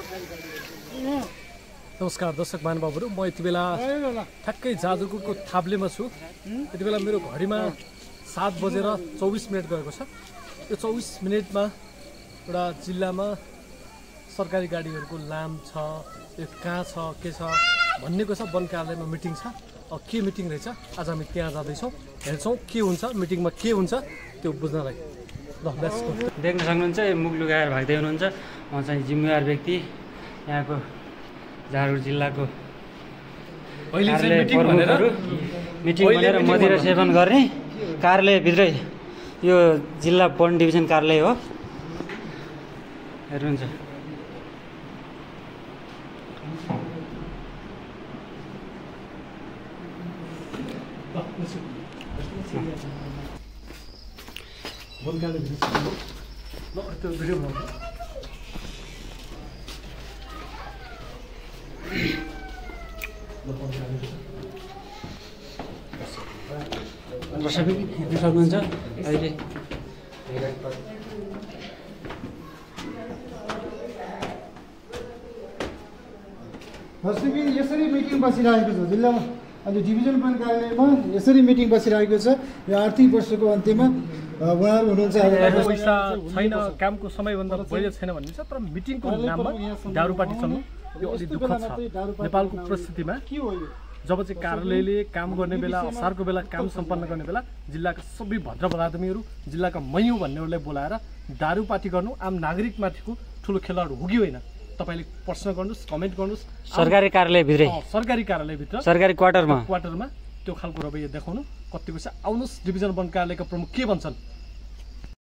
नमस्कार दर्शक महानुभावहरू, म यति बेला ठ्याक्कै जाजरकोटको थाब्लेमा छु। यति बेला मेरो घडीमा 7:24 गएको छ। यो 24 मिनेटमा एउटा जिल्लामा सरकारी गाडीहरूको लाम छ, यो कहाँ छ के छ भन्नेको छ। वन कार्यालयमा मिटिङ छ। अब के मिटिङ रहेछ, आज हामी त्यहाँ जाँदैछौँ, हेर्छौँ के हुन्छ मिटिङमा, के हुन्छ त्यो बुझ्नलाई। ल लेट्स गो। देख्न सक्नुहुन्छ मुख लुगाएर भाग्दै हुनुहुन्छ। म चाहिँ जिम्मेवार व्यक्ति, यहाँको झारखण्ड जिल्लाको मिटिङ भनेर मदिरा सेवन गर्ने कार्यालयभित्रै यो जिल्ला वन डिभिजन कार्यालय हो। हेर्नुहुन्छ दर्शक हेर्न सक्नुहुन्छ अहिले यसरी मिटिङ बसिरहेको छ जिल्लामा। अहिले डिभिजन वन कार्यालयमा यसरी मिटिङ बसिरहेको छ। यो आर्थिक वर्षको अन्त्यमा उहाँहरू हुनुहुन्छ। पैसा छैन, कामको समयभन्दा बढी छैन भन्ने छ, तर मिटिङको नाममा दारूपाटी चल्नु यो अलि दुःख छ। नेपालको परिस्थितिमा के हो यो? जब चाहिँ कार्यालयले काम गर्ने बेला, असारको बेला काम सम्पन्न गर्ने बेला जिल्लाका सबै भद्र पदार्थमीहरू, जिल्लाका मैयौँ भन्नेहरूलाई बोलाएर दारूपाटी गर्नु आम नागरिकमाथिको ठुलो खेलाड हो कि होइन? तपाईँले प्रश्न गर्नुहोस्, कमेन्ट गर्नुहोस्। सरकारी कार्यालयभित्रै, सरकारी कार्यालयभित्र, सरकारी क्वार्टरमा त्यो खालको रवैया देखाउनु कतिको छ। आउनुहोस्, डिभिजन वन कार्यालयका प्रमुख के भन्छन्